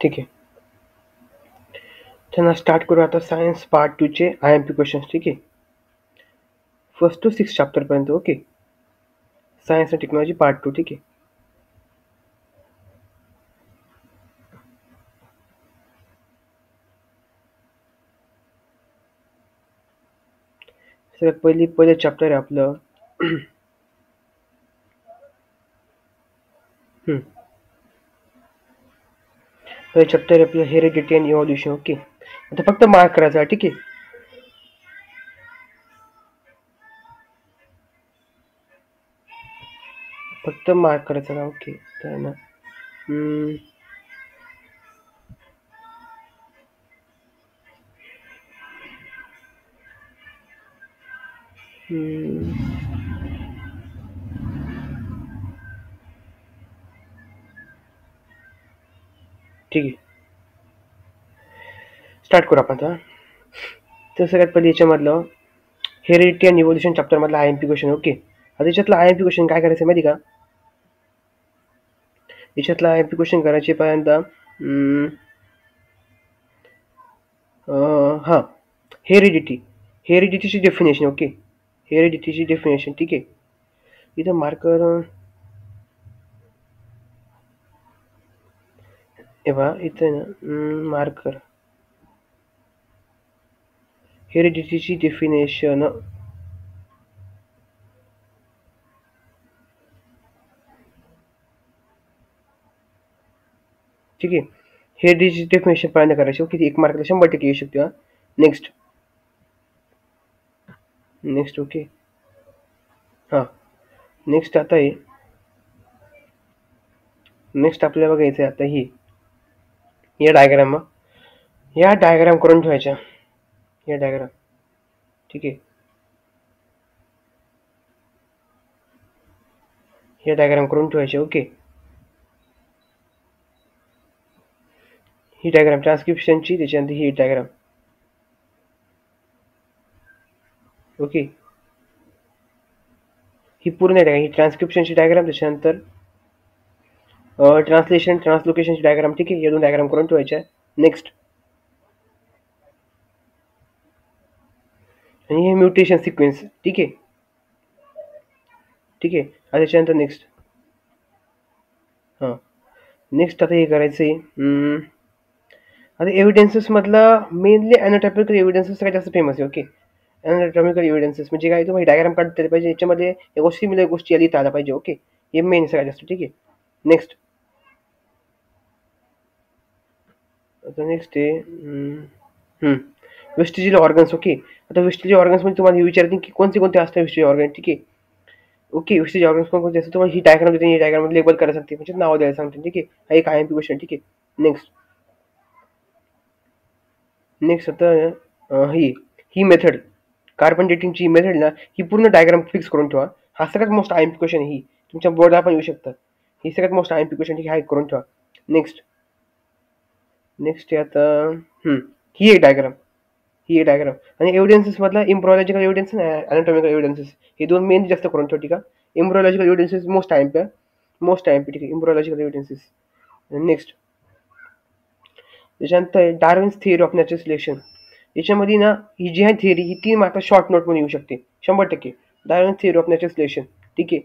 ठीक आहे. त्यांना स्टार्ट करू आता सायन्स पार्ट 2 चे IMP क्वेश्चन्स. ठीक आहे. 1st to 6th चॅप्टर पर्यंत. Okay. Science and technology part 2. ठीक आहे. सगळ्यात पहिलं चॅप्टर आहे आपलं पहिलं चॅप्टर आहे आपलं हेरिडिटी अँड इव्हॉल्युशन. ओके. आता फक्त मार्क करायचा आहे. ठीक आहे. फक्त मार्क करायचा ना. ओके. तर ना ठीक आहे. स्टार्ट करू आपण आता. तर सगळ्यात पहिले याच्यामधलं हेरिडिटी अँड इव्हॉल्युशन चॅप्टर मधला IMP क्वेश्चन. ओके. आता याच्यातला IMP क्वेश्चन काय करायचं माहिती का? याच्यातला IMP क्वेश्चन करायचे पहिल्यांदा हां, हेरिडिटीची डेफिनेशन. ओके. हेरिडिटीची डेफिनेशन. ठीक आहे. इथं मार्कर हे पहा इथं ना मार्कर हेरिडिटीची डेफिनेशन. ठीक आहे. हेरिडिटीची डेफिनेशन पहिल्यांदा करायची. ओके. 1 मार्कला 100% येऊ शकते. नेक्स्ट. ओके. हां. नेक्स्ट आता आहे. नेक्स्ट आपल्याला बघायचं आहे आता या डायग्राम करून ठेवायच्या. या डायग्राम. ठीक आहे. हे डायग्राम करून ठेवायचे. ओके. ही डायग्राम ट्रान्सक्रिप्शनची, त्याच्यानंतर ही डायग्राम. ओके. ही पूर्ण डायग्राम, ही ट्रान्सक्रिप्शनची डायग्राम, त्याच्यानंतर ट्रान्सलेशन ट्रान्सलोकेशनची डायग्राम. ठीक आहे. या 2 डायग्राम करून ठेवायच्या. नेक्स्ट. आणि हे म्युटेशन सिक्वेन्स. ठीक आहे. ठीक आहे. आता त्याच्यानंतर नेक्स्ट. हां. नेक्स्ट आता हे करायचं आहे. आता एव्हिडन्सेस मधला मेनली अॅनाटॉमिकल एव्हिडन्सेस सगळ्यात जास्त फेमस आहे. ओके. अॅनाटॉमिकल एव्हिडन्सेस म्हणजे काय? तुम्ही डायग्राम काढता पाहिजे. याच्यामध्ये या सिमिलर गोष्टी लिहिता आल्या पाहिजे. ओके. हे मेन सगळ्यात जास्त. ठीक आहे. नेक्स्ट. आता नेक्स्ट आहे वेस्टिजियल ऑर्गन्स. ओके. आता वेस्टिजियल ऑर्गन्समध्ये तुम्हाला विचारतील की कोणते असतात वेस्टिजियल ऑर्गन. ठीक आहे. ओके. वेस्टिजियल ऑर्गन्स कोणते असतात तुम्हाला ही डायग्राम देते. ही डायग्राम लेबल करायला सांगते, म्हणजे नाव द्यायला सांगते. ठीक आहे. हा एक IMP क्वेश्चन. ठीक आहे. नेक्स्ट आता ही मेथड, कार्बन डेटिंगची मेथड ना, ही पूर्ण डायग्राम फिक्स करून ठेवा. हा सगळ्यात मोस्ट IMP क्वेश्चन ही तुमच्या बोर्डला पण येऊ शकतं. ही सगळ्यात मोस्ट IMP क्वेश्चन. ठीक आहे. हा करून ठेवा. नेक्स्ट आहे आता ही एक डायग्राम आणि एव्हिडन्सेस मधला इम्ब्रोलॉजिकल एव्हिडन्स आणि अॅनाटॉमिकल एव्हिडन्सेस हे 2 मेन जास्त करून ठेवा. ठीक आहे. इम्ब्रोलॉजिकल एव्हिडन्सेस मोस्ट IMP. ठीक आहे. इम्ब्रोलॉजिकल एव्हिडन्सेस. नेक्स्ट. त्याच्यानंतर Darwin's theory of natural selection. याच्यामध्ये ना ही जी आहे थिअरी, ही 3 मार्क शॉर्ट नोटमध्ये येऊ शकते 100%. Darwin's theory of natural selection. ठीक आहे.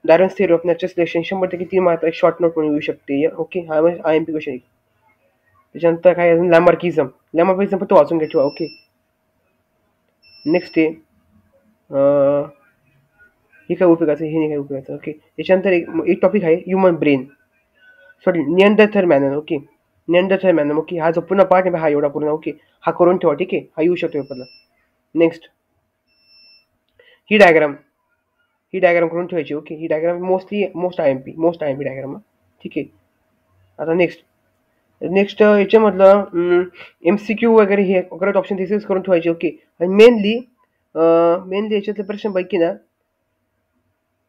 Darwin's theory of natural selection 100% 3 mark short नोटमध्ये येऊ शकते. ओके. हा IMP क्वेश्चन आहे. त्याच्यानंतर काय अजून लॅमार्किझम पण तो वाचून घ्यायची. ओके. नेक्स्ट आहे हे काय उपयोगाचं, हे नाही काय उपयोगाचं. ओके. त्याच्यानंतर एक टॉपिक आहे human brain. Sorry, Neanderthal manner. Okay. Neanderthal manner. Okay. हा जो पूर्ण पार्ट आहे हा एवढा पूर्ण. ओके. हा करून ठेवा. ठीक आहे. हा येऊ शकतो पेपरला. नेक्स्ट. ही डायग्राम करून ठेवायची. ओके. ही डायग्राम मोस्ट IMP डायग्राम. ठीक आहे. आता नेक्स्ट याच्यामधलं MCQ वगैरे हे वगैरे ऑप्शन थिसिस करून ठेवायचे. ओके. आणि मेनली याच्यातले प्रश्न पैकी ना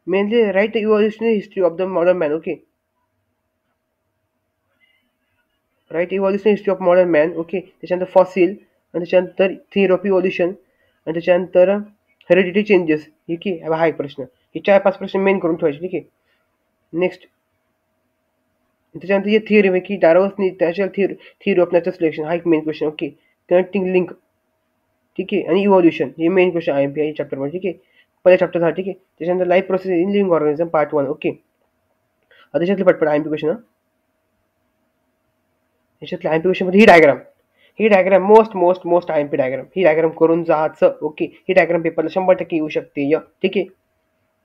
mainly write evolutionary history of the modern man. Okay. Write evolutionary history of modern man. Okay. त्याच्यानंतर फॉसिल, आणि त्याच्यानंतर थिअरी ऑफ इव्हॉल्युशन, आणि त्याच्यानंतर हेरिडिटी चेंजेस. ठीक आहे. हा एक प्रश्न. हे 4-5 प्रश्न मेन करून ठेवायचे. ठीक आहे. त्याच्यानंतर हे थिअरी आहे की डार्विन्सनी natural theory of natural selection हा एक main question. Okay. Connecting link. ठीक आहे. आणि इव्हॉल्युशन हे मेन क्वेश्चन IMP आहे चॅप्टरमध्ये. ठीक आहे. पहिल्या चॅप्टर झाला. ठीक आहे. त्याच्यानंतर life process in living organism part 1. Okay. त्याच्यातले पटपट IMP क्वेश्चन. त्याच्यातल्या IMP क्वेश्चन मध्ये ही डायग्राम मोस्ट IMP डायग्राम. ही डायग्राम करून जायचं. ओके. ही डायग्राम पेपरला 100% येऊ शकते. ठीक आहे.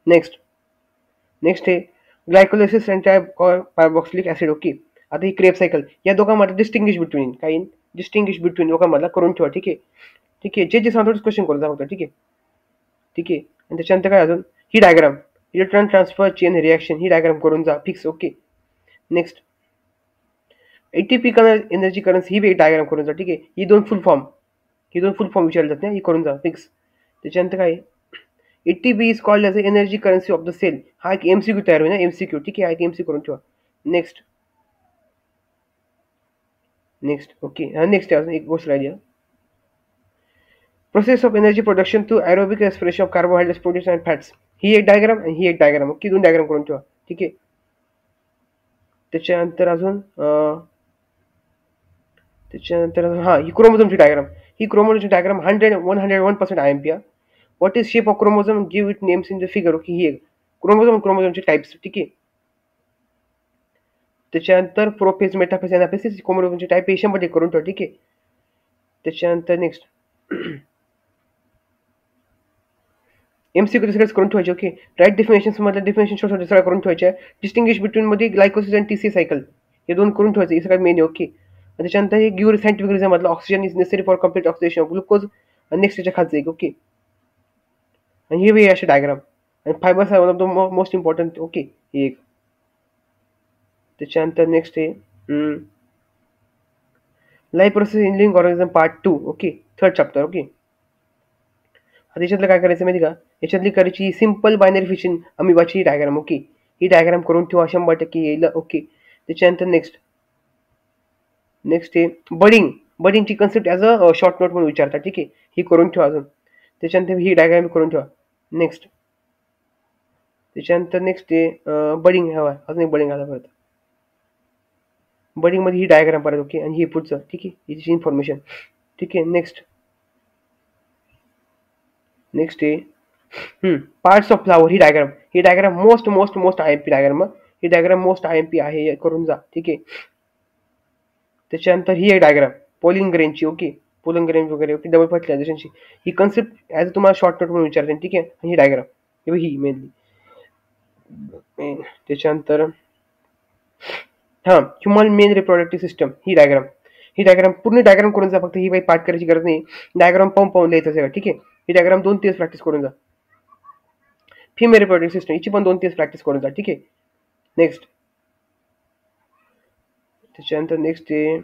नेक्स्ट आहे glycolysis and carboxylic acid. Okay. आता ही क्रेब सायकल या दोघांमध्ये डिस्टिंग्विश बिटवीन दोघांमधला करून ठेवा. ठीक आहे. ठीक आहे. जे सांगतो क्वेश्चन करून जा फक्त. ठीक आहे. ठीक आहे. आणि त्याच्यानंतर काय अजून ही diagram electron transfer chain reaction ही डायग्राम करून जा fix. Okay. Next ATP energy currency ही एक डायग्राम करून जा. ठीक आहे. ही दोन फुल फॉर्म विचारले जाते. ही करून जा फिक्स. त्याच्यानंतर काय ATP is called as energy currency of the cell. हा एक MCQ तयार होईल ना. MCQ. ठीक आहे. हा एक MCQ करून ठेवा. नेक्स्ट. ओके. नेक्स्ट अजून एक गोष्ट राहिली. Process of energy production through aerobic respiration of carbohydrates proteins and fats. ही एक डायग्राम आणि ही एक डायग्राम. ओके. दोन डायग्राम करून ठेवा. ठीक आहे. त्याच्यानंतर अजून ही क्रोमोझोमची डायग्राम. ही क्रोमोझोमची diagram 101% IMP. What is shape of chromosome give it names in the figure. Okay. ही एक क्रोमोझोमचे टाइप्स. ठीक आहे. त्याच्यानंतर प्रोफेज मेटाफेज अनाफेज क्रोमोझोमचे टाइप 100% करून ठेवा. ठीक आहे. त्याच्यानंतर नेक्स्ट MCQ सगळेच करून ठेवायचे. ओके. राईट डिफिनेशन मधलं डिफिनेशन छोटे सगळं करून ठेवायचे. डिस्टिंग्विश बिटवीन मध्ये ग्लायकोसिस आणि TC सायकल हे दोन करून ठेवायचे. हे सगळं मेन आहे. ओके. त्याच्यानंतर हे गिव्ह सायंटिफिक रिझन मधलं oxygen is necessary for complete oxidation of glucose. आणि नेक्स्ट त्याच्या खालचं एक. ओके. आणि हे असे डायग्राम आणि fibres are one of the most important. Okay. हे एक. त्याच्यानंतर नेक्स्ट आहे life process in living organism part 2. Okay. 3rd chapter. Okay. त्याच्यातलं काय करायचं माहिती का. याच्यातली करायची सिंपल बायनरी फिशन अमिबाची डायग्राम. ओके. ही डायग्राम करून ठेवा 100% येईल. ओके. त्याच्यानंतर नेक्स्ट आहे बडिंगची concept as a short note म्हणून विचारतात. ठीक आहे. ही करून ठेवा अजून. त्याच्यानंतर ही डायग्राम करून ठेवा. त्याच्यानंतर नेक्स्ट आहे बडिंग हवा. अजून एक बडिंग आला परत. बडिंगमध्ये ही डायग्राम परत. ओके. आणि ही पुढचं. ठीक आहे. याची इन्फॉर्मेशन. ठीक आहे. नेक्स्ट आहे पार्ट्स ऑफ फ्लावर. ही डायग्राम मोस्ट IMP डायग्राम. ही डायग्राम मोस्ट IMP आहे. करून जा. ठीक आहे. त्याच्यानंतर ही एक डायग्राम पोलिंग ग्रेनची. ओके. पोलिंग ग्रेन वगैरे. ओके. डबल फर्टिलायझेशनची ही कन्सेप्ट ॲज तुम्हाला शॉर्ट नोट म्हणून विचारते. ठीक आहे. ही डायग्राम ही मेनली. त्याच्यानंतर ह्युमन मेन रिप्रोडक्टिव्ह सिस्टम. ही डायग्राम पूर्ण डायग्राम करून जा. फक्त ही काही पाठ करायची गरज नाही. डायग्राम पाहून लिहायचं सगळं. ठीक आहे. ही डायग्राम 2-3 प्रॅक्टिस करून जा. फिमेल रिप्रोडक्टिव्ह सिस्टम हिची पण 2-3 प्रॅक्टिस करून जा. ठीक आहे. त्याच्यानंतर नेक्स्ट आहे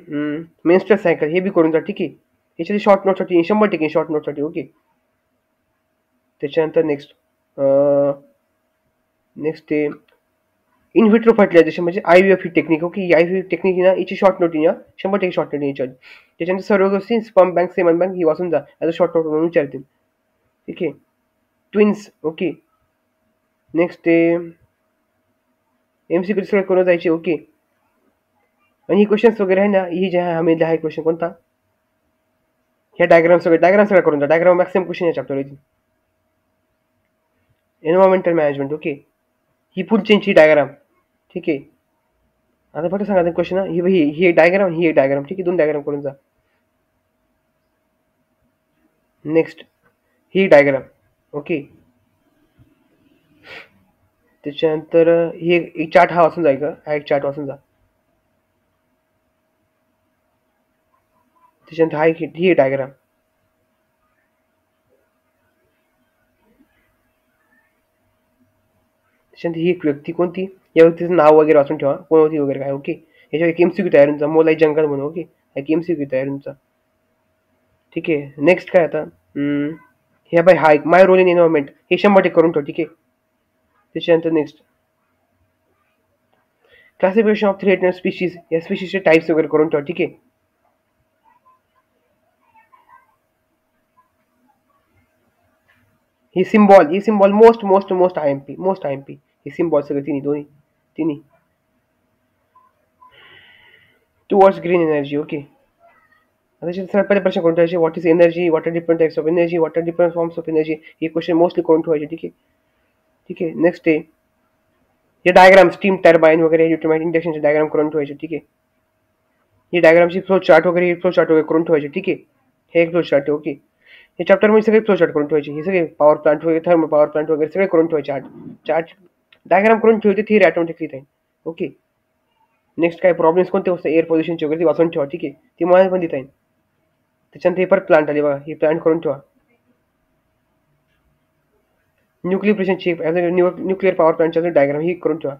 मेन्स्ट्रुअल सायकल. हे बी करून जा. ठीक आहे. याच्यात शॉर्ट नोटसाठी 100% शॉर्ट नोटसाठी. ओके. त्याच्यानंतर नेक्स्ट आहे इन व्हिट्रो फर्टिलायझेशन म्हणजे IVF ही टेक्निक. ओके. ही IVF टेक्निक ना याची शॉर्ट नोट 100% शॉर्ट नोट याच्यावर. त्याच्यानंतर सर्व गोष्टी स्पर्म बँक सेमन बँक ही वाचून जा. ॲज अ शॉर्ट नोट म्हणून विचारतील. ठीक आहे. ट्विन्स. ओके. नेक्स्ट आहे MCQ सगळं करून जायचे. ओके. आणि ही क्वेश्चन्स वगैरे आहे ना ही जे आहे आम्ही आहे क्वेश्चन कोणता ह्या डायग्राम सगळं करून जा. डायग्राम मॅक्सिमम क्वेश्चन या चॅप्टर येतील. Environmental management. ओके. ही फुल चेंजची डायग्राम. ठीक आहे. आता फक्त सांगा क्वेश्चन ही एक डायग्राम ही एक डायग्राम. ठीक आहे. 2 डायग्राम करून जा. नेक्स्ट ही डायग्राम. ओके. त्याच्यानंतर ही एक चार्ट हा वाचून जाईल का. हा एक चार्ट वाचून जा. त्याच्यानंतर ही डायग्राम. त्याच्यानंतर ही एक व्यक्ती कोणती या व्यक्तीचं नाव वगैरे वाचून ठेवा. कोण होती वगैरे काय. ओके. याच्यावर एक MCQ तयार होऊन जा. मोलाई जंगल म्हणून. ओके. एक MCQ तयार होऊन जा. ठीक आहे. नेक्स्ट काय आता हे बाय हा एक माय रोल इन एन्व्हायरमेंट हे 100% करून ठेव. ठीक आहे. त्याच्यानंतर next classification of threatened species या स्पीशीजचे टाइप्स वगैरे करून ठेवा. ठीक आहे. ही सिम्बॉल मोस्ट IMP ही सिम्बॉल सगळे तिन्ही. Towards green energy. ओके. आता सगळ्यात पहिले प्रश्न करून ठेवायचे, what is energy, what are different types of energy, what are different forms of energy, हे क्वेश्चन मोस्टली करून ठेवायचे. ठीक आहे. ठीक आहे. नेक्स्ट आहे हे डायग्राम, स्टीम टर्बाईन वगैरे युटिलाइज इंडक्शनचे डायग्राम करून ठेवायचे. ठीक आहे. ही डायग्रामची फ्लो चार्ट वगैरे फ्लो चार्ट वगैरे करून ठेवायचे. ठीक आहे. हे एक फ्लो चार्ट आहे. ओके. हे चॅप्टरमध्ये सगळे फ्लो चार्ट करून ठेवायचे. हे सगळे पॉवर प्लांट वगैरे थर्मल पॉवर प्लांट वगैरे सगळे करून ठेवायचे. चार्ट डायग्राम करून ठेवायचे. थिअरी ऑटोमॅटिक लिहिता येईल. ओके. नेक्स्ट काय प्रॉब्लेम्स कोणते असतात एअर पोल्युशनचे वगैरे ते वाचून ठेवा. ठीक आहे. ती मला पण देता येईल. त्याच्यानंतर हे परत प्लांट आले बघा, हे प्लांट करून ठेवा. न्यूक्लियर प्रेशनची न्यूक्लियर पॉवर प्लांटच्या डायग्राम ही करून ठेवा.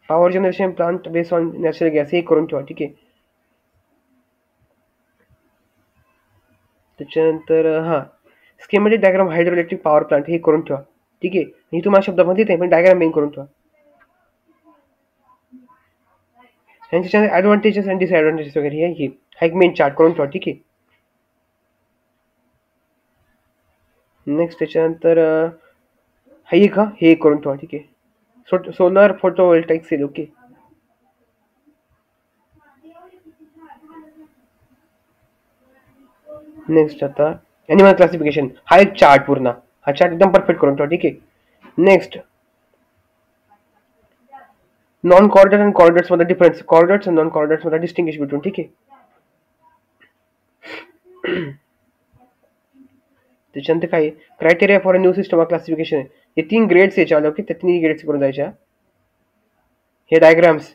Power generation plant based on natural gas हे करून ठेवा. ठीक आहे. त्याच्यानंतर schematic diagram hydro electric power plant हे करून ठेवा. ठीक आहे. ही तुम्हाला शब्दामध्ये येते पण डायग्राम मेन करून ठेवा. त्याच्यानंतर ॲडव्हान्टेजेस आणि डिसएडव्हान्टेजेस वगैरे हे हा एक मेन चार्ट करून ठेवा. ठीक आहे. नेक्स्ट त्याच्यानंतर हे करून ठेवा. ठीक आहे. Solar photovoltaic cell. Okay. Next आता ॲनिमल क्लासिफिकेशन हा एक चार्ट पूर्ण, हा चार्ट एकदम परफेक्ट करून ठेवा. ठीक आहे. नेक्स्ट नॉन कॉर्डेट आणि कॉर्डेट्स मध्ये डिफरन्स, कॉर्डेट्स आणि नॉन कॉर्डेट्स मध्ये डिस्टिंग्विश बिटवीन. ठीक आहे. त्याच्यानंतर काय criteria for a new system of classification आहे. हे 3 ग्रेड्स याच्यावर ओके. त्या 3 ग्रेड्स करून जायच्या. हे डायग्राम्स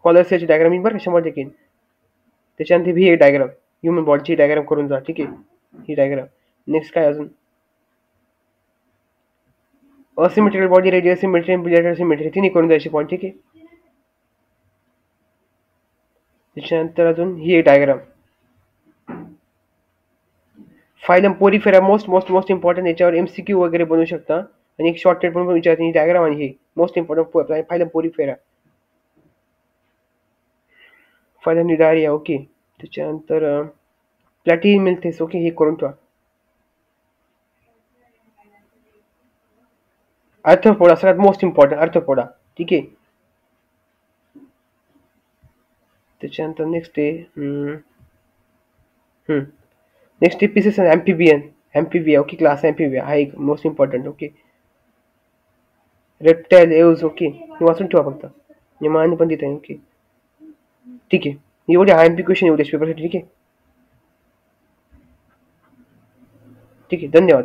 कॉलर्सचे डायग्राम येईल बरं 100%. त्याच्यानंतर ही एक डायग्राम ह्युमन बॉडीची डायग्राम करून जा. ठीक आहे. ही डायग्राम. नेक्स्ट काय अजून asymmetrical body, radial symmetry, bilateral symmetry तिन्ही करून जायचे पॉईंट. ठीक आहे. त्याच्यानंतर अजून ही एक diagram phylum Porifera most most most important, याच्यावर MCQ वगैरे बनवू शकता आणि एक शॉर्ट पण विचारते डायग्राम आणि हे most important phylum Porifera, phylum Cnidaria. Okay. त्याच्यानंतर प्लॅटिन मिल्थेस. ओके. हे करून ठेवा. अर्थोपोडा सगळ्यात मोस्ट इम्पॉर्टंट अर्थोपोडा. ठीक आहे. त्याच्यानंतर नेक्स्ट आहे नेक्स्ट आहे Pisces Amphibia. Okay. Class Amphibia हा एक most important. Okay. Reptile Aves. Okay. हे वाचून ठेवा फक्त, नियमाने पण देत आहे. ओके. ठीक आहे. एवढे IMP क्वेश्चन एवढे पेपरसाठी. ठीक आहे. ठीक आहे. धन्यवाद.